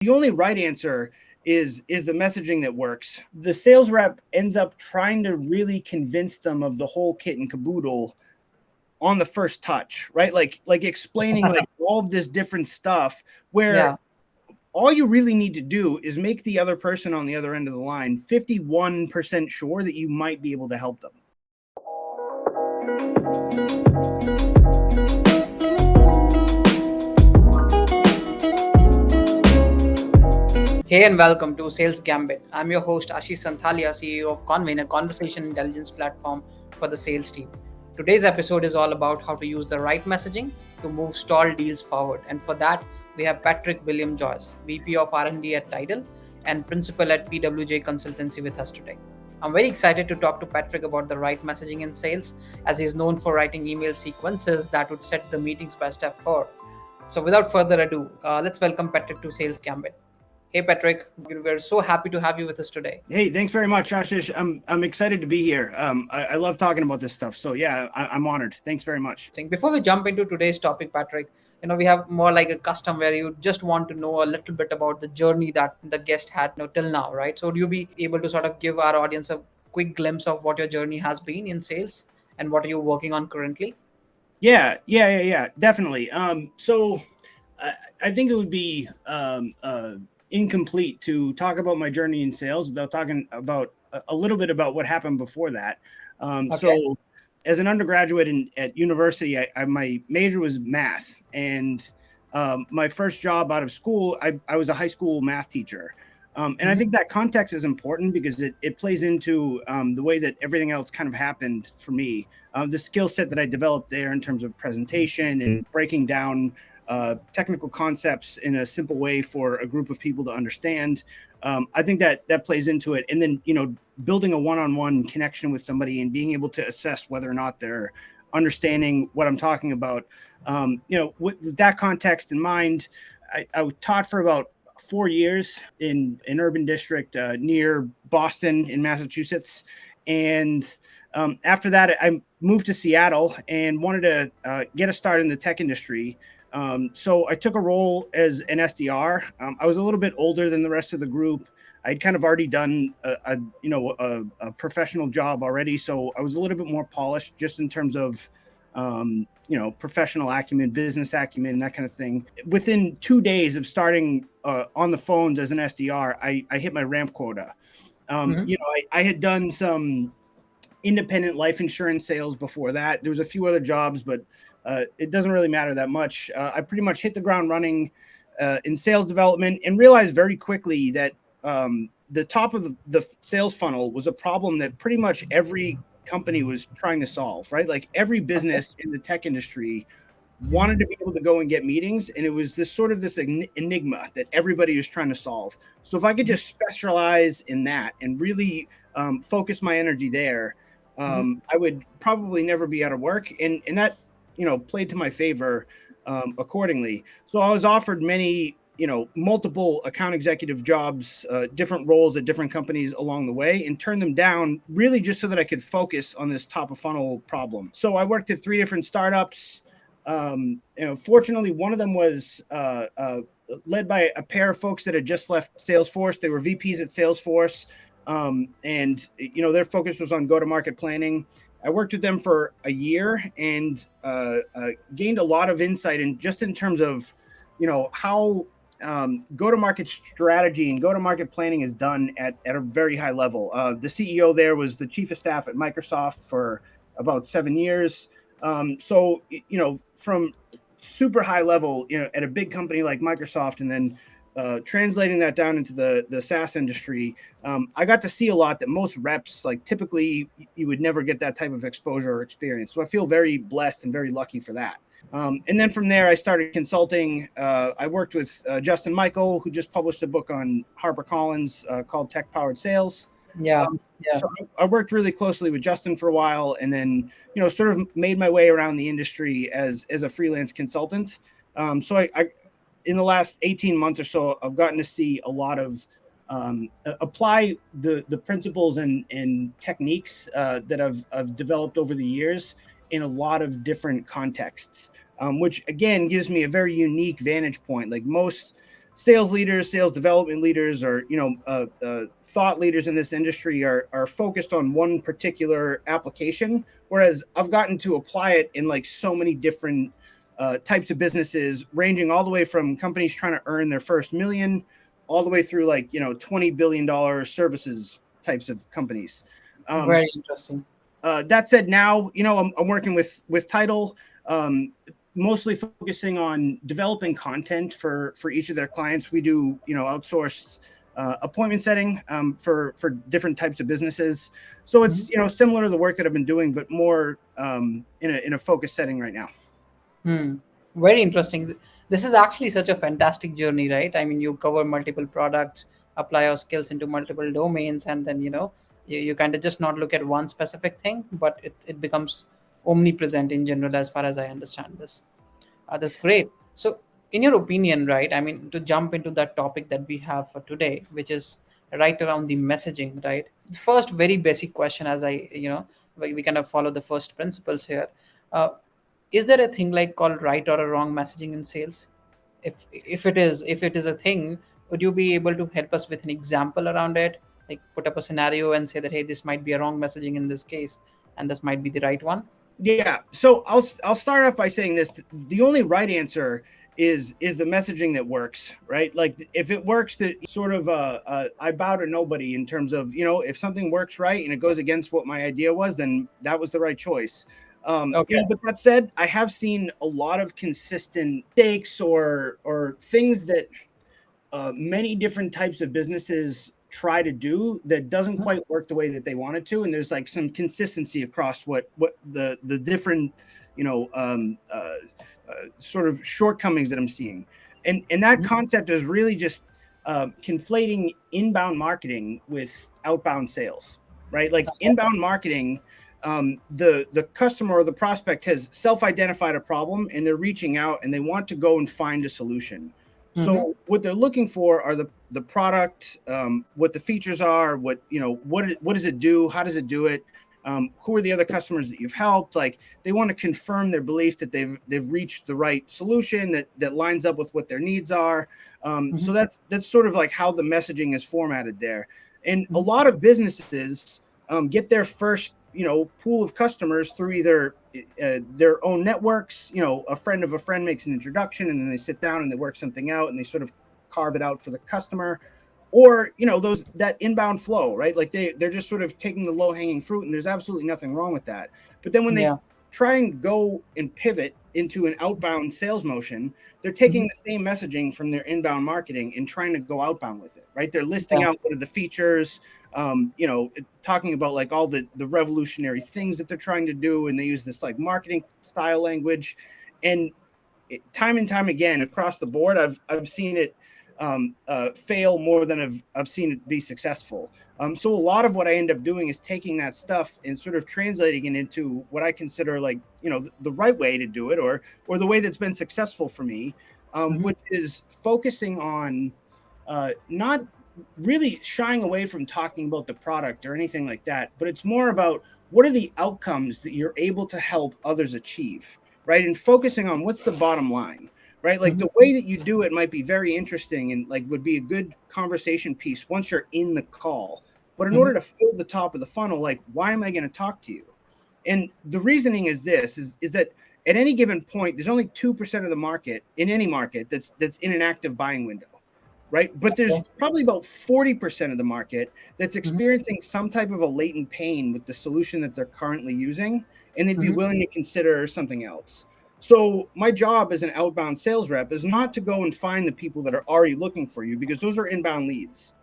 The only right answer is the messaging that works. The sales rep ends up trying to really convince them of the whole kit and caboodle on the first touch, right? Like explaining like all of this different stuff where Yeah. all you really need to do is make the other person on the other end of the line 51% sure that you might be able to help them. Hey and welcome to Sales Gambit. I'm your host Ashish Santhalia, CEO of Convene, a conversation intelligence platform for the sales team. Today's episode is all about how to use the right messaging to move stalled deals forward. And for that, we have Patrick William Joyce, VP of R&D at Tidal and Principal at PWJ Consultancy with us today. I'm very excited to talk to Patrick about the right messaging in sales, as he's known for writing email sequences that would set the meetings by step 4. So without further ado, let's welcome Patrick to Sales Gambit. Hey Patrick, we're so happy to have you with us today. Hey, thanks very much, Ashish. I'm excited to be here. I love talking about this stuff. So yeah, I'm honored. Thanks very much. Before we jump into today's topic, Patrick, we have more like a custom where you just want to know a little bit about the journey that the guest had till now, right? So would you be able to sort of give our audience a quick glimpse of what your journey has been in sales and what are you working on currently? Yeah, definitely. So I think it would be incomplete to talk about my journey in sales without talking about a little bit about what happened before that. Okay. So as an undergraduate at university, my major was math, and my first job out of school, I was a high school math teacher. And I think that context is important because it plays into the way that everything else kind of happened for me. The skill set that I developed there in terms of presentation and breaking down technical concepts in a simple way for a group of people to understand. I think that plays into it. And then, building a one-on-one connection with somebody and being able to assess whether or not they're understanding what I'm talking about. With that context in mind, I taught for about 4 years in an urban district near Boston in Massachusetts. And after that, I moved to Seattle and wanted to get a start in the tech industry. So I took a role as an SDR. I was a little bit older than the rest of the group. I'd kind of already done a professional job already. So I was a little bit more polished just in terms of professional acumen, business acumen, that kind of thing. Within 2 days of starting on the phones as an SDR, I hit my ramp quota. I had done some independent life insurance sales before that. There was a few other jobs, but it doesn't really matter that much. I pretty much hit the ground running in sales development and realized very quickly that the top of the sales funnel was a problem that pretty much every company was trying to solve, right? Like every business in the tech industry wanted to be able to go and get meetings, and it was this enigma that everybody was trying to solve. So if I could just specialize in that and really focus my energy there, I would probably never be out of work, and that played to my favor accordingly. So I was offered many multiple account executive jobs, different roles at different companies along the way, and turned them down really just so that I could focus on this top of funnel problem. So I worked at 3 different startups. Fortunately, one of them was led by a pair of folks that had just left Salesforce. They were VPs at Salesforce, and their focus was on go-to-market planning. I worked with them for a year and gained a lot of insight in terms of how go-to-market strategy and go-to-market planning is done at a very high level. The CEO there was the chief of staff at Microsoft for about 7 years. So from super high level, at a big company like Microsoft, and then translating that down into the SaaS industry, I got to see a lot that most reps, like typically you would never get that type of exposure or experience. So I feel very blessed and very lucky for that. And then from there, I started consulting. I worked with Justin Michael, who just published a book on HarperCollins called Tech Powered Sales. So I worked really closely with Justin for a while, and then sort of made my way around the industry as a freelance consultant. So I in the last 18 months or so, I've gotten to see a lot of apply the principles and techniques that I've developed over the years in a lot of different contexts, which again gives me a very unique vantage point. Like most sales leaders, sales development leaders, or thought leaders in this industry are focused on one particular application, whereas I've gotten to apply it in like so many different types of businesses, ranging all the way from companies trying to earn their first million, all the way through like $20 billion services types of companies. Very interesting. That said, now I'm working with Title, mostly focusing on developing content for each of their clients. We do outsourced appointment setting for different types of businesses. So it's similar to the work that I've been doing, but more in a focused setting right now. Very interesting. This is actually such a fantastic journey, right? I mean, you cover multiple products, apply your skills into multiple domains, and then you kind of just not look at one specific thing, but it becomes omnipresent in general, as far as I understand this. That's great. So, in your opinion, right? I mean, to jump into that topic that we have for today, which is right around the messaging, right? First, very basic question, as we kind of follow the first principles here. Uh, is there a thing like called right or a wrong messaging in sales? If it is a thing, would you be able to help us with an example around it, like put up a scenario and say that, hey, this might be a wrong messaging in this case, and this might be the right one? Yeah. So I'll start off by saying this: the only right answer is the messaging that works, right? Like if it works, that sort of I bow to nobody in terms of if something works right and it goes against what my idea was, then that was the right choice. Okay. But that said, I have seen a lot of consistent mistakes or things that many different types of businesses try to do that doesn't quite work the way that they want it to, and there's like some consistency across what the different sort of shortcomings that I'm seeing, and that concept is really just conflating inbound marketing with outbound sales, right? Like inbound marketing, the customer or the prospect has self-identified a problem and they're reaching out and they want to go and find a solution. So what they're looking for are the product, what the features are, what does it do, how does it do it, who are the other customers that you've helped. Like they want to confirm their belief that they've reached the right solution that lines up with what their needs are. So that's sort of like how the messaging is formatted there. And a lot of businesses get their first pool of customers through either their own networks. A friend of a friend makes an introduction and then they sit down and they work something out and they sort of carve it out for the customer, or that inbound flow, right? Like they're just sort of taking the low-hanging fruit, and there's absolutely nothing wrong with that. But then when they try and go and pivot into an outbound sales motion, they're taking the same messaging from their inbound marketing and trying to go outbound with it, right? They're listing out what are the features, talking about like all the revolutionary things that they're trying to do, and they use this like marketing style language, and time and time again across the board, I've seen it fail more than I've seen it be successful. So a lot of what I end up doing is taking that stuff and sort of translating it into what I consider like the right way to do it, or the way that's been successful for me, which is focusing on not really shying away from talking about the product or anything like that, but it's more about what are the outcomes that you're able to help others achieve, right? And focusing on what's the bottom line, right? Like the way that you do it might be very interesting and like would be a good conversation piece once you're in the call. But in order to fill the top of the funnel, like why am I going to talk to you? And the reasoning is this: is that at any given point, there's only 2% of the market in any market that's in an active buying window. Right. But there's probably about 40% of the market that's experiencing some type of a latent pain with the solution that they're currently using, and they'd be willing to consider something else. So my job as an outbound sales rep is not to go and find the people that are already looking for you, because those are inbound leads.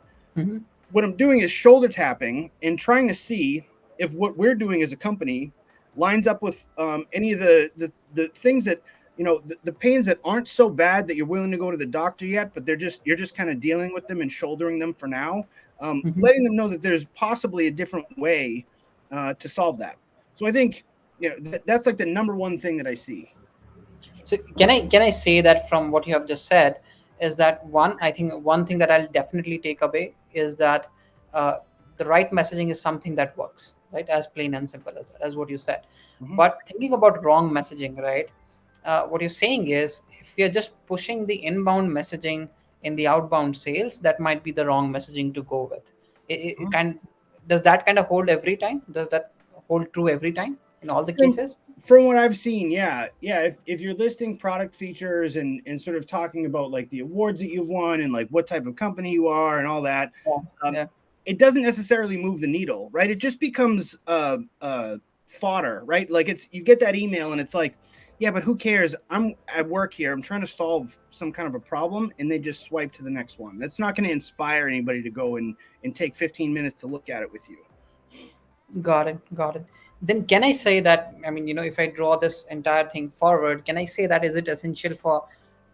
What I'm doing is shoulder tapping and trying to see if what we're doing as a company lines up with any of the things that the pains that aren't so bad that you're willing to go to the doctor yet, but you're just kind of dealing with them and shouldering them for now, letting them know that there's possibly a different way to solve that. So I think that's like the number one thing that I see. So can I say that from what you have just said is that I think one thing that I'll definitely take away is that the right messaging is something that works, right? As plain and simple as what you said. But thinking about wrong messaging, right? What you're saying is if you're just pushing the inbound messaging in the outbound sales, that might be the wrong messaging to go with. Does that kind of hold every time? Does that hold true every time in all the From cases? from what I've seen, yeah. If you're listing product features and sort of talking about like the awards that you've won and like what type of company you are and all that, Yeah. um, Yeah. it doesn't necessarily move the needle, right? It just becomes fodder, right? Like it's you get that email and it's like, yeah, but who cares? I'm at work here. I'm trying to solve some kind of a problem, and they just swipe to the next one. That's not going to inspire anybody to go and take 15 minutes to look at it with you. Got it. Got it. Then can I say that, I mean, if I draw this entire thing forward, can I say that is it essential for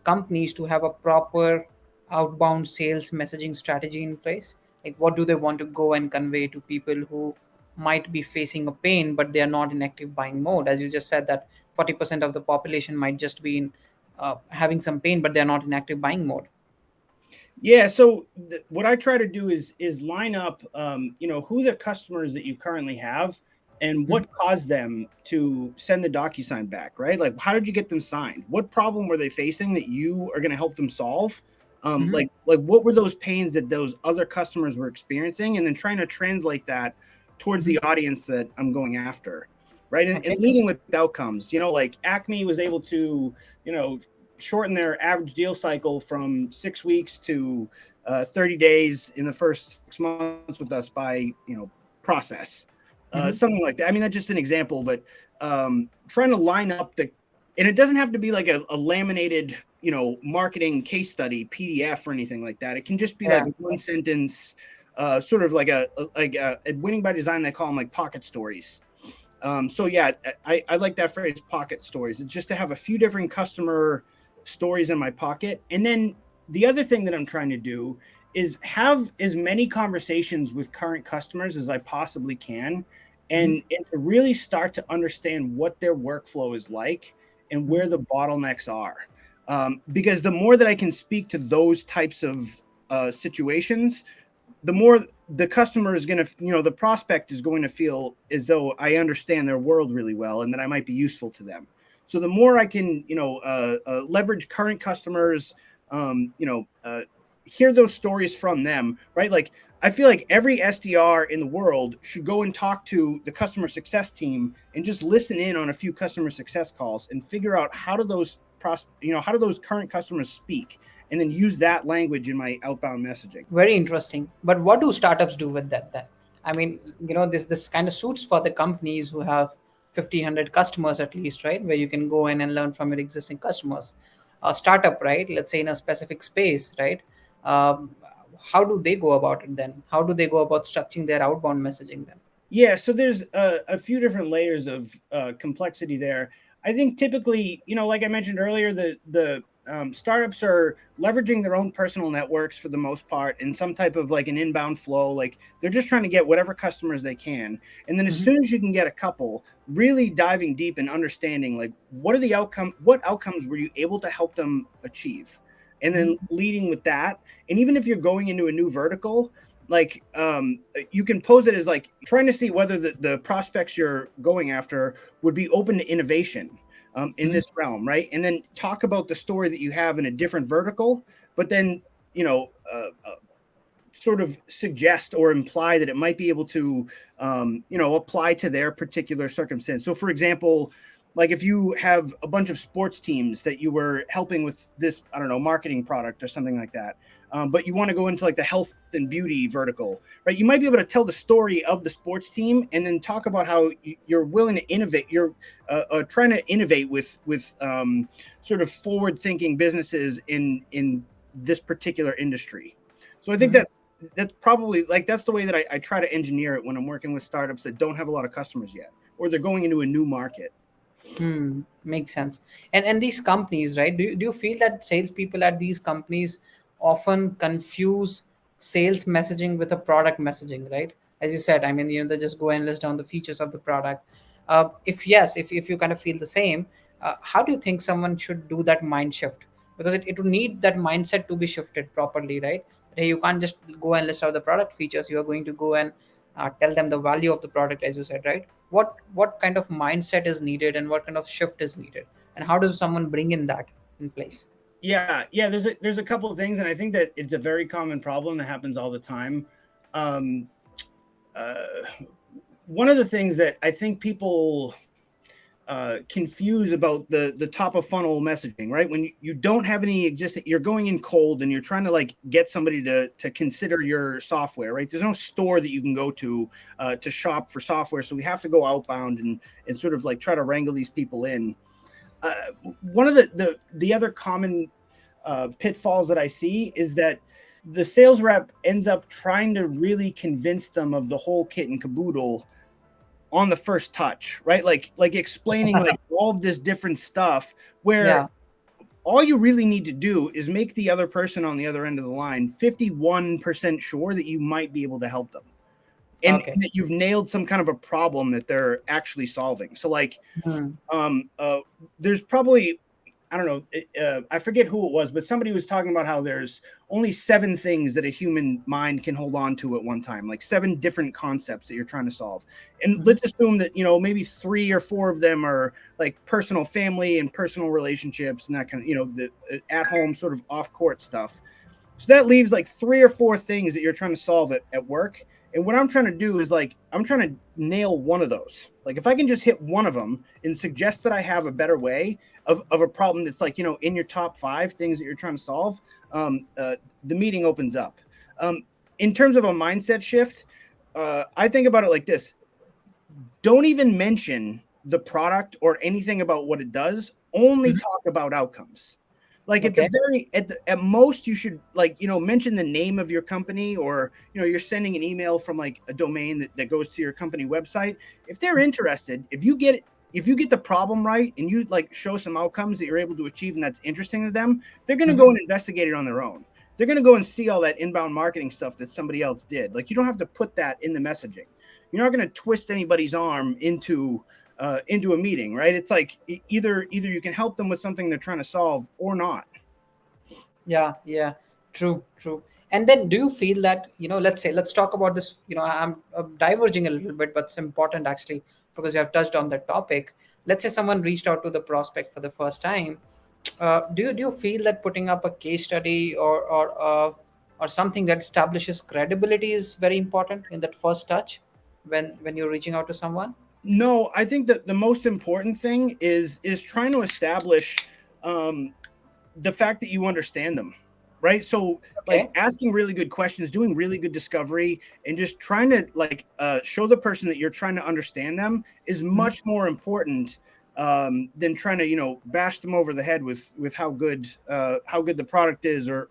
companies to have a proper outbound sales messaging strategy in place? Like, what do they want to go and convey to people who might be facing a pain, but they are not in active buying mode? As you just said, that 40% of the population might just be in having some pain, but they're not in active buying mode. Yeah, so what I try to do is line up, who the customers that you currently have and what caused them to send the DocuSign back, right? Like, how did you get them signed? What problem were they facing that you are going to help them solve? Mhm. Like what were those pains that those other customers were experiencing, and then trying to translate that towards the audience that I'm going after, right? And Okay. leading with outcomes. Like Acme was able to, shorten their average deal cycle from 6 weeks to 30 days in the first 6 months with us by process, something like that. I mean, that's just an example, but trying to line up and it doesn't have to be like a laminated marketing case study PDF or anything like that. It can just be Yeah. like one sentence, sort of like a Winning by Design. They call them like pocket stories. So yeah, I like that phrase, pocket stories. It's just to have a few different customer stories in my pocket. And then the other thing that I'm trying to do is have as many conversations with current customers as I possibly can, and to really start to understand what their workflow is like and where the bottlenecks are. Because the more that I can speak to those types of situations, the more the customer is going to, the prospect is going to feel as though I understand their world really well and that I might be useful to them. So the more I can, leverage current customers, hear those stories from them, right? Like I feel like every SDR in the world should go and talk to the customer success team and just listen in on a few customer success calls and figure out how do those current customers speak, and then use that language in my outbound messaging. Very interesting. But what do startups do with that then? I mean, this kind of suits for the companies who have 50, 100 customers at least, right? Where you can go in and learn from your existing customers. A startup, right? Let's say in a specific space, right? Um, how do they go about it then? How do they go about structuring their outbound messaging then? Yeah, so there's a few different layers of complexity there. I think typically, like I mentioned earlier, the startups are leveraging their own personal networks for the most part in some type of like an inbound flow. Like they're just trying to get whatever customers they can, and then as soon as you can get a couple, really diving deep and understanding like what outcomes were you able to help them achieve, and then leading with that. And even if you're going into a new vertical, like you can pose it as like trying to see whether the prospects you're going after would be open to innovation in this realm, right? And then talk about the story that you have in a different vertical, but then sort of suggest or imply that it might be able to apply to their particular circumstance. So for example, like if you have a bunch of sports teams that you were helping with this, I don't know, marketing product or something like that, but you want to go into like the health and beauty vertical, right? You might be able to tell the story of the sports team and then talk about how you're willing to innovate. You're trying to innovate with sort of forward-thinking businesses in this particular industry. So I think that's probably like that's the way that I try to engineer it when I'm working with startups that don't have a lot of customers yet, or they're going into a new market. Makes sense. And these companies, right? Do you feel that salespeople at these companies often confuse sales messaging with a product messaging, right? As you said, I mean, they just go and list down the features of the product. If yes, if you kind of feel the same, how do you think someone should do that mind shift? Because it would need that mindset to be shifted properly, right? Hey, you can't just go and list out the product features. You are going to go and tell them the value of the product, as you said, right? What kind of mindset is needed and what kind of shift is needed, and how does someone bring in that in place? Yeah. There's a couple of things, and I think that it's a very common problem that happens all the time. Um, uh, One of the things that I think people confuse about the top of funnel messaging, right? When you don't have any existing, you're going in cold and you're trying to like get somebody to consider your software, right? There's no store that you can go to shop for software, so we have to go outbound and sort of like try to wrangle these people in. Uh, One of the other common pitfalls that I see is that the sales rep ends up trying to really convince them of the whole kit and caboodle on the first touch, right? Like explaining like all of this different stuff where Yeah. all you really need to do is make the other person on the other end of the line 51% sure that you might be able to help them. And Okay. that you've nailed some kind of a problem that they're actually solving. So like Hmm. there's probably, I don't know, I forget who it was, but somebody was talking about how there's only 7 things that a human mind can hold on to at one time, like 7 different concepts that you're trying to solve. And Mhm. let's assume that, maybe 3 or 4 of them are like personal family and personal relationships and that kind of, the at home sort of off court stuff. So that leaves like 3 or 4 things that you're trying to solve at work. And what I'm trying to do is like, I'm trying to nail one of those. Like, if I can just hit one of them and suggest that I have a better way of a problem that's like, in your top 5 things that you're trying to solve, the meeting opens up. In terms of a mindset shift, I think about it like this: don't even mention the product or anything about what it does, only Mhm. talk about outcomes. Like Okay. at most you should like mention the name of your company, or you're sending an email from like a domain that goes to your company website. If they're interested, if you get the problem right and you like show some outcomes that you're able to achieve and that's interesting to them, they're going to Mhm. go and investigate it on their own. They're going to go and see all that inbound marketing stuff that somebody else did. Like, you don't have to put that in the messaging. You're not going to twist anybody's arm into a meeting, right? It's like either you can help them with something they're trying to solve or not. Yeah, yeah, true, true. And then do you feel that, let's talk about this, I'm diverging a little bit, but it's important actually because you have touched on that topic. Let's say someone reached out to the prospect for the first time. Do you feel that putting up a case study or something that establishes credibility is very important in that first touch when you're reaching out to someone? No, I think that the most important thing is trying to establish um, the fact that you understand them, right? So like Okay. asking really good questions, doing really good discovery, and just trying to like show the person that you're trying to understand them is Mhm. much more important than trying to bash them over the head with how good the product is, or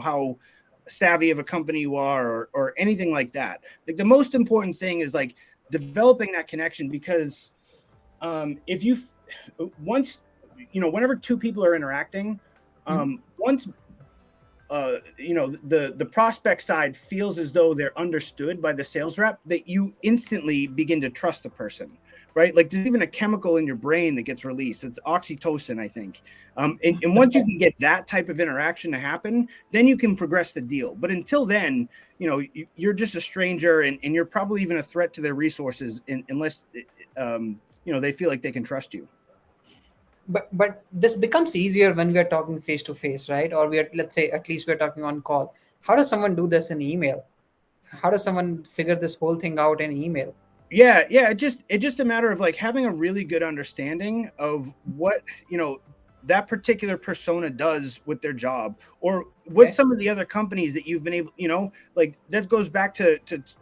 how savvy of a company you are, or anything like that. Like, the most important thing is like developing that connection, because if you once whenever 2 people are interacting, Mhm. once the prospect side feels as though they're understood by the sales rep, that you instantly begin to trust the person, right? Like, there's even a chemical in your brain that gets released. It's oxytocin, I think. And once you Okay. can get that type of interaction to happen, then you can progress the deal. But until then, you're just a stranger, and you're probably even a threat to their resources, unless they feel like they can trust you. But this becomes easier when we are talking face to face, right? Or we are, let's say, at least we're talking on call. How does someone do this in email? How does someone figure this whole thing out in email? Yeah, it's just a matter of like having a really good understanding of what that particular persona does with their job, or what Okay. some of the other companies that you've been able, like, that goes back to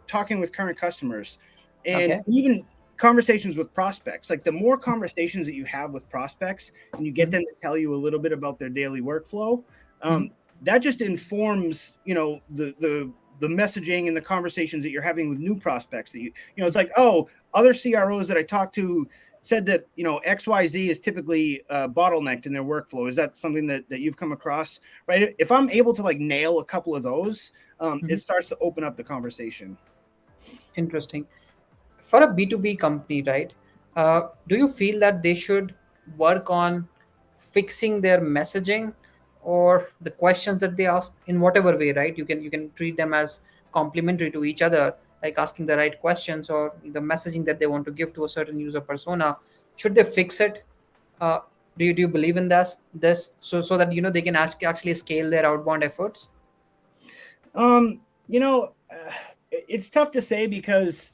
talking with current customers, and Okay. even conversations with prospects. Like, the more conversations that you have with prospects and you get Mhm. them to tell you a little bit about their daily workflow, Mhm. that just informs the messaging and the conversations that you're having with new prospects. That it's like, oh, other CROs that I talked to said that XYZ is typically bottlenecked in their workflow. Is that something that you've come across? Right? If I'm able to like nail a couple of those, it Mhm. starts to open up the conversation. Interesting. For a B2B company, right? Do you feel that they should work on fixing their messaging or the questions that they ask in whatever way, right? You can treat them as complementary to each other, like asking the right questions or the messaging that they want to give to a certain user persona. Should they fix it? Do you believe in this so that they can actually scale their outbound efforts? You know, it's tough to say because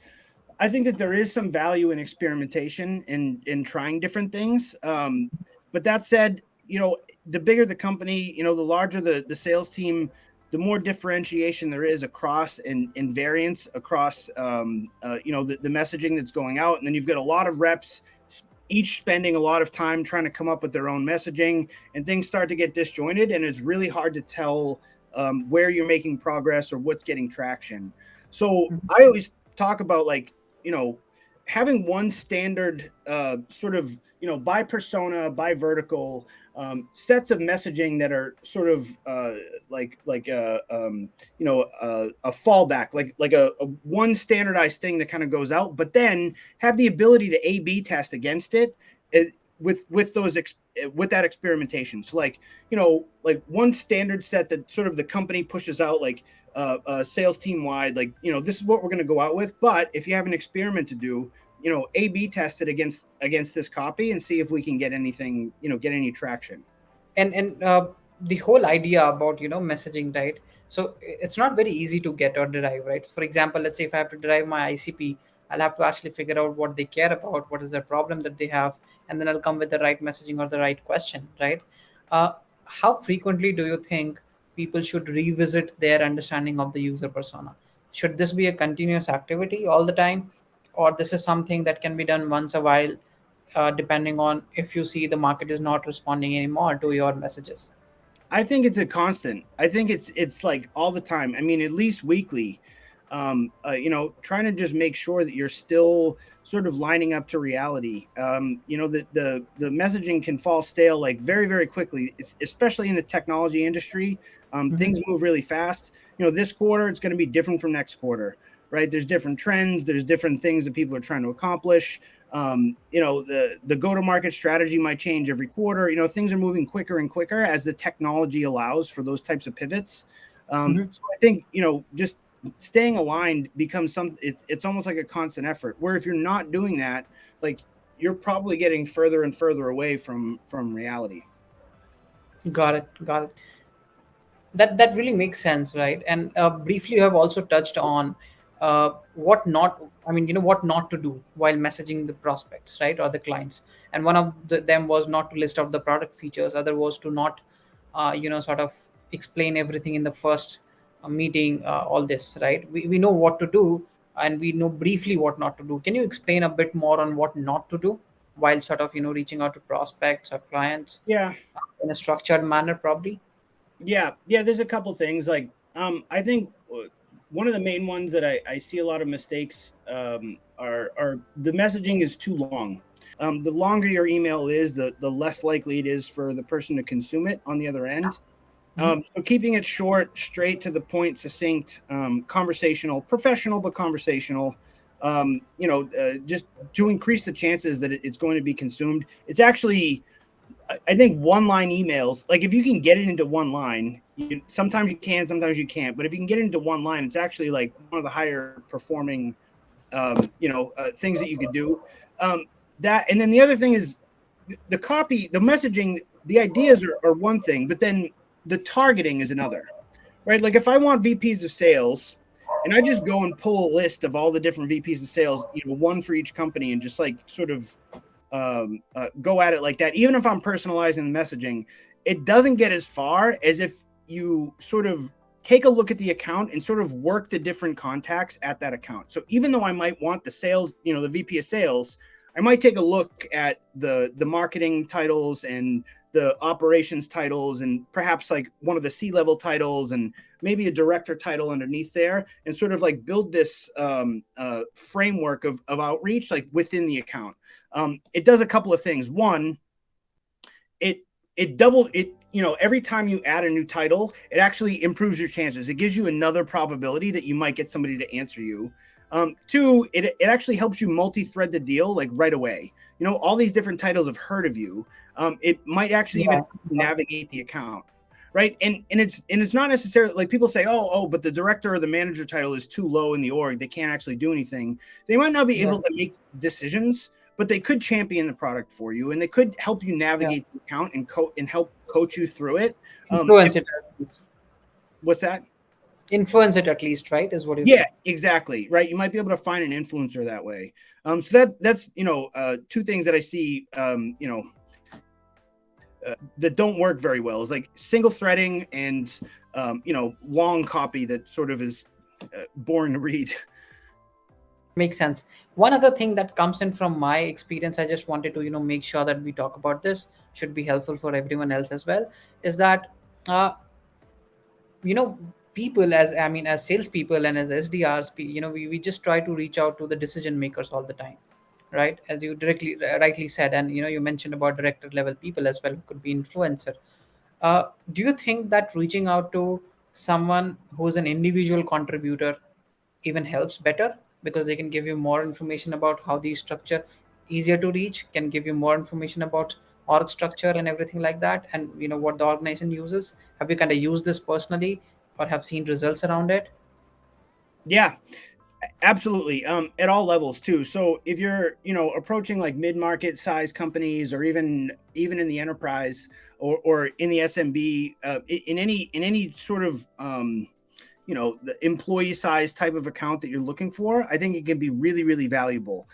I think that there is some value in experimentation and in trying different things. But that said, the bigger the company, the larger the sales team, the more differentiation there is across and variance across, the messaging that's going out. And then you've got a lot of reps, each spending a lot of time trying to come up with their own messaging, and things start to get disjointed. And it's really hard to tell where you're making progress or what's getting traction. So I always talk about having one standard sort of, by persona, by vertical, sets of messaging that are sort of a fallback, like a one standardized thing that kind of goes out, but then have the ability to A/B test against it with that experimentation. So like one standard set that sort of the company pushes out, like sales team wide, this is what we're going to go out with. But if you have an experiment to do, A/B test it against this copy and see if we can get anything, get any traction. And the whole idea about messaging, right? So it's not very easy to get or derive, right? For example, let's say if I have to derive my ICP, I'll have to actually figure out what they care about, what is their problem that they have, and then I'll come with the right messaging or the right question, right? How frequently do you think people should revisit their understanding of the user persona? Should this be a continuous activity all the time, or this is something that can be done once a while, depending on if you see the market is not responding anymore to your messages? I think it's a constant. I think it's like all the time. I mean, at least weekly. Trying to just make sure that you're still sort of lining up to reality. The messaging can fall stale like very, very quickly, especially in the technology industry. Things move really fast. This quarter it's going to be different from next quarter, right? There's different trends. There's different things that people are trying to accomplish. The go-to-market strategy might change every quarter. Things are moving quicker and quicker as the technology allows for those types of pivots. So I think, just staying aligned becomes it's almost like a constant effort, where if you're not doing that, like, you're probably getting further and further away from reality. Got it. That really makes sense, right? And briefly, you have also touched on what not to do while messaging the prospects, right, or the clients. And one of them was not to list out the product features. Other was to not sort of explain everything in the first meeting, all this, right? We know what to do, and we know briefly what not to do. Can you explain a bit more on what not to do while sort of reaching out to prospects or clients Yeah. in a structured manner, probably? Yeah. There's a couple things. Like, I think one of the main ones that I see a lot of mistakes are the messaging is too long. The longer your email is, the less likely it is for the person to consume it on the other end. So keeping it short, straight to the point, succinct, conversational, professional, but conversational, just to increase the chances that it's going to be consumed. It's actually, I think, one-line emails, like if you can get it into one line, sometimes you can, sometimes you can't. But if you can get it into one line, it's actually like one of the higher performing, things that you could do. And then the other thing is the copy, the messaging, the ideas are one thing, but then the targeting is another, right? Like if I want VPs of sales and I just go and pull a list of all the different VPs of sales, one for each company, and just like sort of go at it like that, even if I'm personalizing the messaging, it doesn't get as far as if you sort of take a look at the account and sort of work the different contacts at that account. So even though I might want the sales, the VP of sales, I might take a look at the marketing titles and the operations titles, and perhaps like one of the C-level titles and maybe a director title underneath there, and sort of like build this framework of outreach like within the account. It does a couple of things. One, it doubled it. Every time you add a new title, it actually improves your chances. It gives you another probability that you might get somebody to answer you. Two, it actually helps you multi-thread the deal like right away. All these different titles have heard of you. It might actually even navigate the account, right? And it's not necessarily like people say, oh, but the director or the manager title is too low in the org, they can't actually do anything. They might not be able to make decisions, but they could champion the product for you, and they could help you navigate the account and help coach you through it. Influence it. What's that? Influence it at least, right? Is what you Yeah, exactly. Right. You might be able to find an influencer that way. So that's two things that I see that don't work very well is like single threading and long copy that sort of is boring to read. Makes sense. One other thing that comes in from my experience, I just wanted to make sure that we talk about this, should be helpful for everyone else as well, is that people, as salespeople and as SDRs, we just try to reach out to the decision makers all the time, right? As you rightly said, and you mentioned about director level people as well who could be influencer. Do you think that reaching out to someone who's an individual contributor even helps better, because they can give you more information about how the structure easier to reach, can give you more information about org structure and everything like that, and what the organization uses? Have you kind of used this personally or have seen results around it? Yeah, absolutely. At all levels too. So if you're, approaching like mid-market size companies, or even in the enterprise, or in the SMB, in any sort of, the employee size type of account that you're looking for, I think it can be really, really valuable.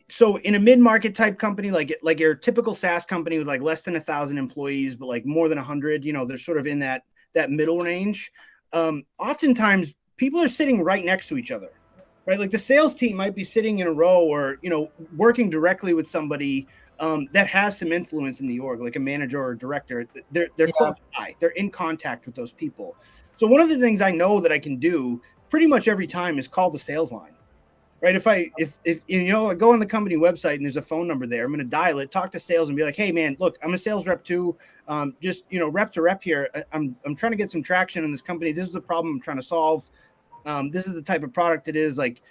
So in a mid-market type company, like your typical SaaS company with like less than 1,000 employees, but like more than 100, they're sort of in that middle range. Oftentimes people are sitting right next to each other, right? Like the sales team might be sitting in a row, or, working directly with somebody that has some influence in the org, like a manager or a director. They're close by, they're in contact with those people. So one of the things I know that I can do pretty much every time is call the sales line, right? If I go on the company website and there's a phone number there, I'm going to dial it, talk to sales, and be like, hey man, look, I'm a sales rep too. Just, rep to rep here. I'm trying to get some traction in this company. This is the problem I'm trying to solve. This is the type of product it is. Like,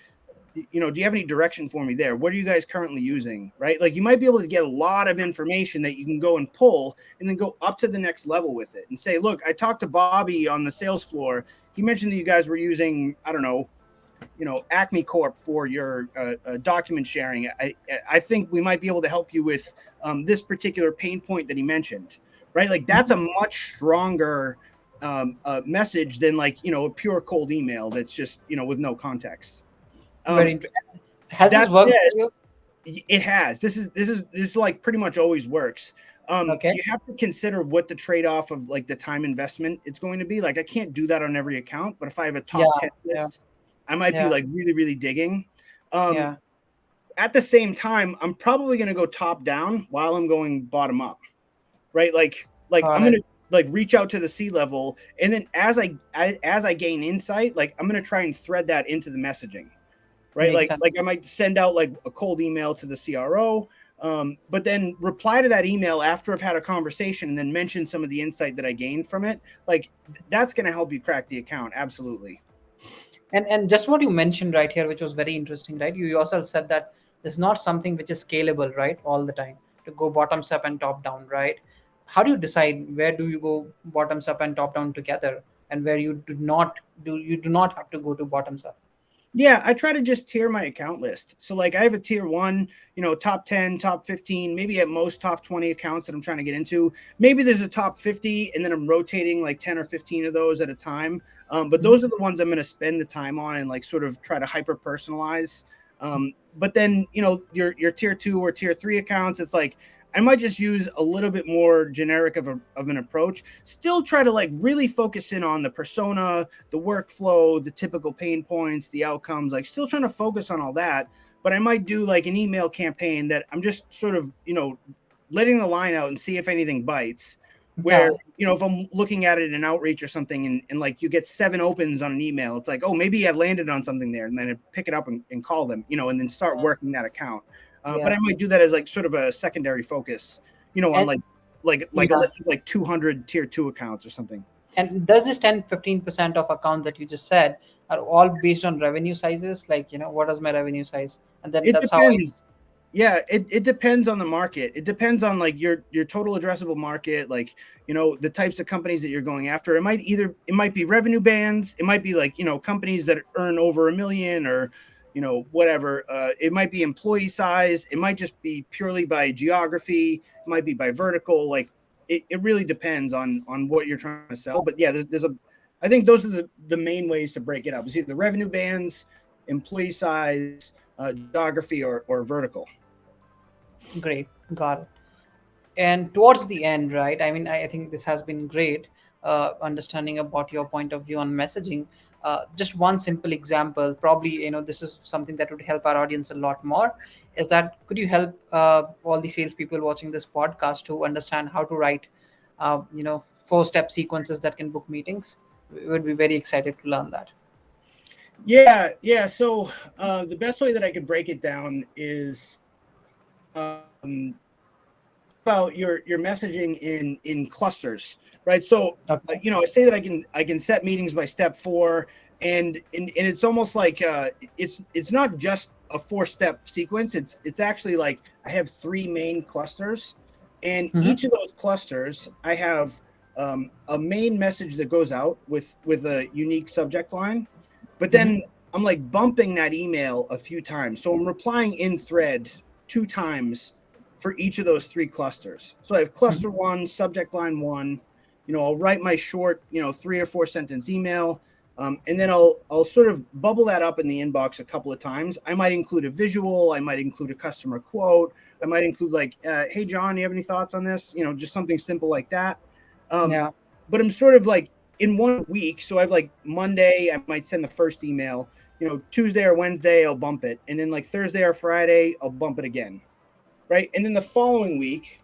do you have any direction for me there? What are you guys currently using? Right? Like you might be able to get a lot of information that you can go and pull, and then go up to the next level with it and say, look, I talked to Bobby on the sales floor. He mentioned that you guys were using, I don't know, Acme Corp for your document sharing. I think we might be able to help you with this particular pain point that he mentioned, right? Like that's a much stronger message than like, a pure cold email that's just, with no context. Very interesting. Has this worked for you? It has. This is like pretty much always works. Okay. You have to consider what the trade-off of like the time investment it's going to be. Like I can't do that on every account, but if I have a top 10 list, I might be like really, really digging. At the same time, I'm probably going to go top down while I'm going bottom up, right? Like I'm going to like reach out to the C-level, and then as I gain insight, like I'm going to try and thread that into the messaging, right? Like I might send out like a cold email to the CRO, but then reply to that email after I've had a conversation, and then mention some of the insight that I gained from it. Like that's going to help you crack the account. Absolutely. And just what you mentioned right here, which was very interesting, right? You yourself said that there's not something which is scalable, right? All the time to go bottoms up and top down, right? How do you decide where do you go bottoms up and top down together, and where you do not have to go to bottoms up? Yeah, I try to just tier my account list. So like I have a tier 1, top 10, top 15, maybe at most top 20 accounts that I'm trying to get into. Maybe there's a top 50, and then I'm rotating like 10 or 15 of those at a time. But those are the ones I'm going to spend the time on and like sort of try to hyper personalize. But then, your tier 2 or tier 3 accounts, it's like I might just use a little bit more generic of an approach. Still try to like really focus in on the persona, the workflow, the typical pain points, the outcomes, like still trying to focus on all that. But I might do like an email campaign that I'm just sort of, letting the line out and see if anything bites. Where, if I'm looking at it in outreach or something, and like you get 7 opens on an email, it's like, oh, maybe I landed on something there, and then I pick it up and call them, and then start working that account. But I might do that as like sort of a secondary focus, on like a list of like 200 tier 2 accounts or something. And does this 10-15% of accounts that you just said are all based on revenue sizes? Like, what is my revenue size? And then it that's depends. Yeah, it depends on the market. It depends on like your total addressable market, like, the types of companies that you're going after. It might be revenue bands. It might be like, companies that earn over $1 million, or, whatever. It might be employee size. It might just be purely by geography. It might be by vertical. Like it really depends on what you're trying to sell. But yeah, I think those are the main ways to break it up. It's either revenue bands, employee size, geography, or vertical. Great, got it. And towards the end, right? I mean, I think this has been great, understanding about your point of view on messaging. Just one simple example, probably, this is something that would help our audience a lot more. Is that could you help all the salespeople watching this podcast to understand how to write, 4-step sequences that can book meetings? We would be very excited to learn that. Yeah. So the best way that I could break it down is about your messaging in clusters, right? So Okay. I say that I can set meetings by step 4, and it's almost like it's not just a 4-step sequence. It's actually like I have 3 main clusters, and each of those clusters I have a main message that goes out with a unique subject line, but then I'm like bumping that email a few times. So I'm replying in thread 2 times for each of those 3 clusters. So I have cluster 1, subject line 1. I'll write my short, 3 or 4 sentence email, and then I'll sort of bubble that up in the inbox a couple of times. I might include a visual. I might include a customer quote. I might include like, "Hey John, you have any thoughts on this?" Just something simple like that. Yeah. But I'm sort of like in 1 week. So I've like Monday, I might send the first email. Tuesday or Wednesday, I'll bump it, and then like Thursday or Friday, I'll bump it again. Right. And then the following week,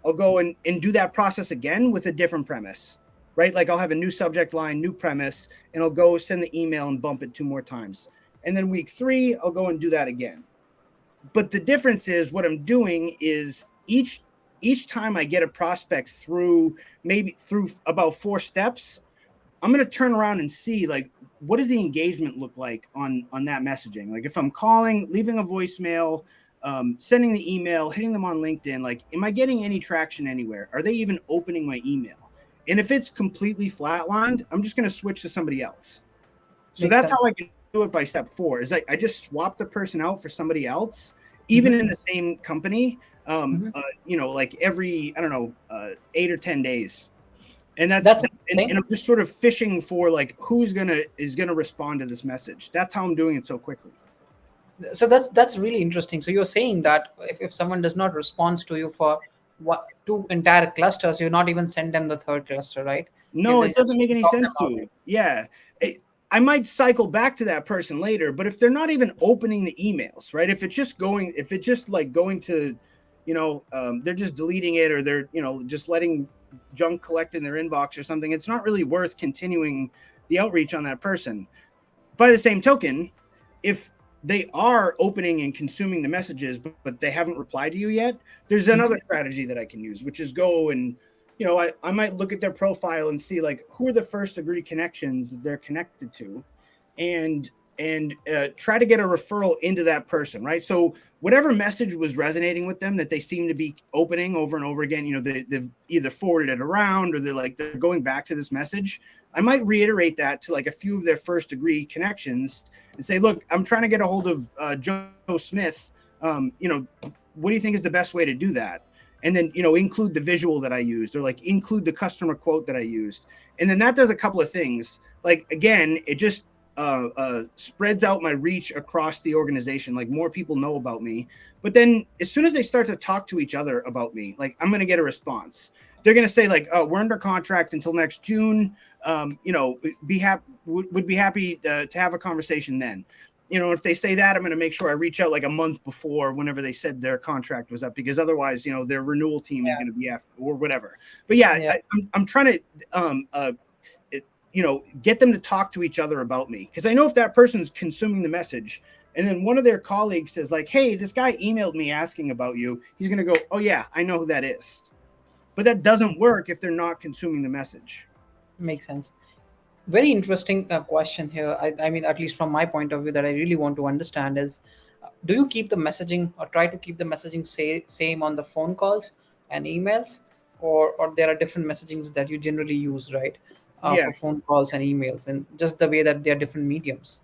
I'll go and do that process again with a different premise, right? Like I'll have a new subject line, new premise, and I'll go send the email and bump it 2 more times. And then week 3, I'll go and do that again. But the difference is what I'm doing is each time I get a prospect through about 4 steps, I'm going to turn around and see like, what does the engagement look like on that messaging? Like if I'm calling, leaving a voicemail, sending the email, hitting them on LinkedIn, like, am I getting any traction anywhere? Are they even opening my email? And if it's completely flatlined, I'm just going to switch to somebody else. So that's how I can do it by step 4 is I just swap the person out for somebody else, even in the same company, like every, I don't know, 8 or 10 days. And that's and I'm just sort of fishing for like, who's going to respond to this message. That's how I'm doing it so quickly. So that's really interesting. So you're saying that if someone does not respond to you for 2 entire clusters, you not even send them the 3rd cluster, right? No, it doesn't make any sense to. Yeah. I might cycle back to that person later, but if they're not even opening the emails, right? If it's just like going to, they're just deleting it, or they're, just letting junk collect in their inbox or something, it's not really worth continuing the outreach on that person. By the same token, if they are opening and consuming the messages, but they haven't replied to you yet, there's another strategy that I can use, which is go and, I might look at their profile and see like, who are the first degree connections that they're connected to, and try to get a referral into that person, right? So whatever message was resonating with them that they seem to be opening over and over again, they've either forwarded it around, or they're going back to this message. I might reiterate that to like a few of their first degree connections and say, look, I'm trying to get a hold of Joe Smith. What do you think is the best way to do that? And then, include the visual that I used, or like include the customer quote that I used. And then that does a couple of things. Like, again, it just spreads out my reach across the organization. Like more people know about me. But then as soon as they start to talk to each other about me, like I'm going to get a response. They're going to say like, oh, we're under contract until next June. Would be happy to have a conversation then. If they say that, I'm going to make sure I reach out like a month before, whenever they said their contract was up, because otherwise, their renewal team is going to be after, or whatever. But I'm trying to, get them to talk to each other about me, because I know if that person's consuming the message, and then one of their colleagues says like, hey, this guy emailed me asking about you, he's going to go, oh yeah, I know who that is. But that doesn't work if they're not consuming the message. Makes sense. Very interesting question here. I mean, at least from my point of view, that I really want to understand is, do you keep the messaging, or try to keep the messaging same on the phone calls and emails, or there are different messagings that you generally use, right? For phone calls and emails, and just the way that they are different mediums?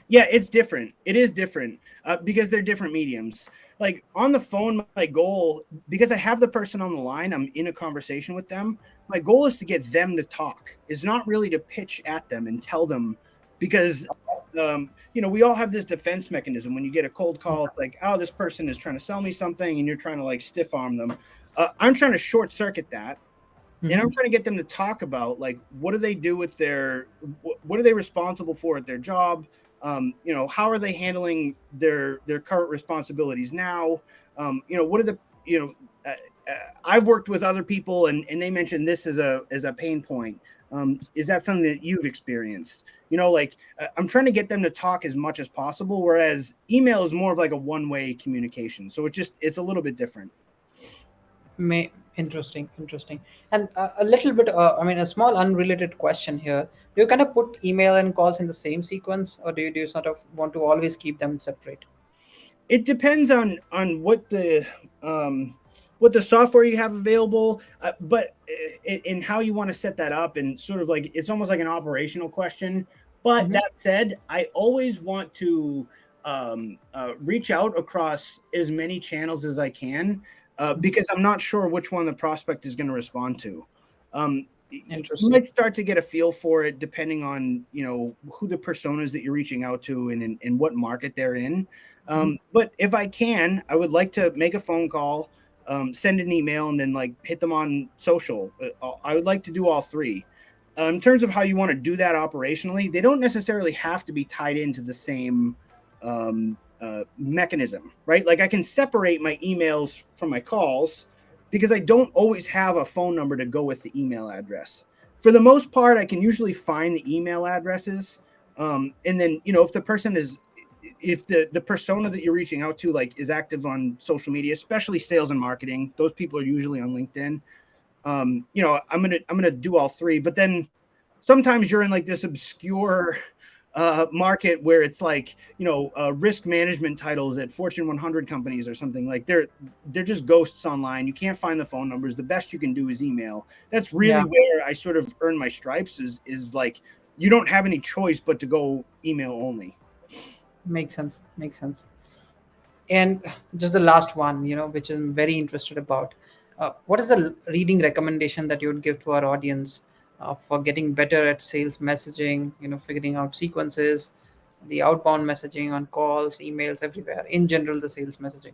Yeah, it's different. It is different because they're different mediums. Like on the phone, my goal, because I have the person on the line, I'm in a conversation with them. My goal is to get them to talk. It's not really to pitch at them and tell them, because we all have this defense mechanism. When you get a cold call, it's like, oh, this person is trying to sell me something, and you're trying to like stiff arm them. I'm trying to short circuit that. And I'm trying to get them to talk about like, what do they do with what are they responsible for at their job? How are they handling their current responsibilities now? What are the, I've worked with other people and they mentioned this as a pain point. Is that something that you've experienced? I'm trying to get them to talk as much as possible, whereas email is more of like a one-way communication. So it's a little bit different. Interesting. And a little bit, a small unrelated question here. Do you kind of put email and calls in the same sequence, or do you sort of want to always keep them separate? It depends on what the software you have available, but in how you want to set that up, and sort of like it's almost like an operational question. But that said, I always want to reach out across as many channels as I can. Because I'm not sure which one the prospect is going to respond to. You might start to get a feel for it depending on, who the personas that you're reaching out to and what market they're in. But if I can, I would like to make a phone call, send an email, and then like hit them on social. I would like to do all three. In terms of how you want to do that operationally, they don't necessarily have to be tied into the same mechanism, right? Like I can separate my emails from my calls because I don't always have a phone number to go with the email address. For the most part, I can usually find the email addresses. And then, if the person if the persona that you're reaching out to like is active on social media, especially sales and marketing, those people are usually on LinkedIn. I'm gonna do all three, but then sometimes you're in like this obscure market where it's like, risk management titles at Fortune 100 companies or something. Like they're just ghosts online. You can't find the phone numbers. The best you can do is email. That's really where I sort of earn my stripes is like, you don't have any choice but to go email only. Makes sense. And just the last one, which I'm very interested about. What is the reading recommendation that you would give to our audience for getting better at sales messaging, figuring out sequences, the outbound messaging on calls, emails, everywhere, in general, the sales messaging?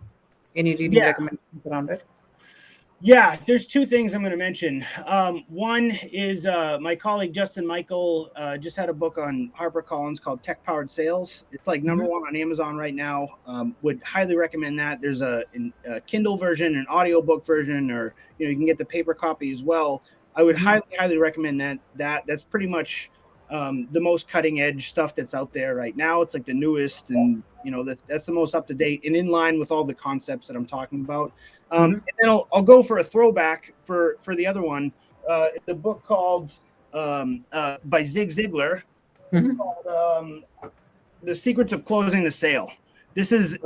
Any reading recommendations around it? Yeah, there's two things I'm going to mention. One is my colleague Justin Michael just had a book on HarperCollins called Tech Powered Sales. It's like number one on Amazon right now. Would highly recommend that. There's a Kindle version, an audiobook version, or you can get the paper copy as well. I would highly recommend that. That's pretty much the most cutting edge stuff that's out there right now. It's like the newest, and that's the most up to date and in line with all the concepts that I'm talking about. And then I'll go for a throwback for the other one. The book called by Zig Ziglar. It's called The Secrets of Closing the Sale. This is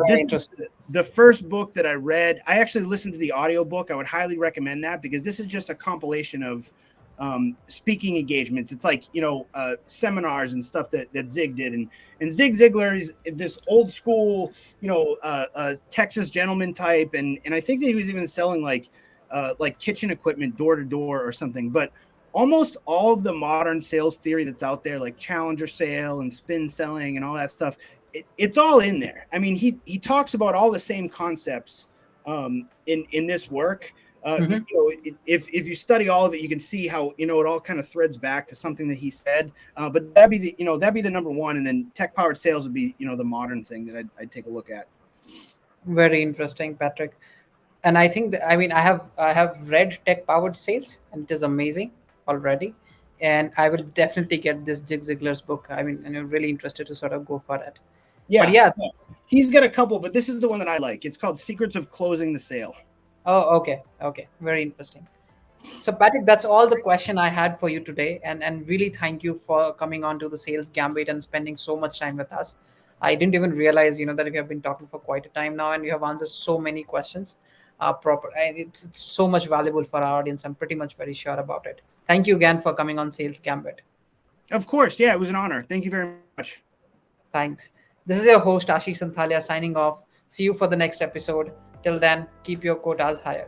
the first book that I read. I actually listened to the audiobook. I would highly recommend that because this is just a compilation of speaking engagements. It's like, seminars and stuff that Zig did. And Zig Ziglar is this old school, Texas gentleman type. And I think that he was even selling like kitchen equipment door to door or something. But almost all of the modern sales theory that's out there, like challenger sale and spin selling and all that stuff, it's all in there. I mean, he talks about all the same concepts in this work. If you study all of it, you can see how it all kind of threads back to something that he said. But that'd be the number one, and then Tech Powered Sales would be the modern thing that I'd take a look at. Very interesting, Patrick. And I think that, I have read Tech Powered Sales, and it is amazing already. And I will definitely get this Zig Ziglar's book. And I'm really interested to sort of go for it. Yeah, but yeah, he's got a couple, but this is the one that I like. It's called Secrets of Closing the Sale. Oh, okay. Very interesting. So Patrick, that's all the question I had for you today. And really thank you for coming on to the Sales Gambit and spending so much time with us. I didn't even realize, that we have been talking for quite a time now and you have answered so many questions proper. And it's so much valuable for our audience. I'm pretty much very sure about it. Thank you again for coming on Sales Gambit. Of course. Yeah, it was an honor. Thank you very much. Thanks. This is your host, Ashish Santhalia, signing off. See you for the next episode. Till then, keep your quotas higher.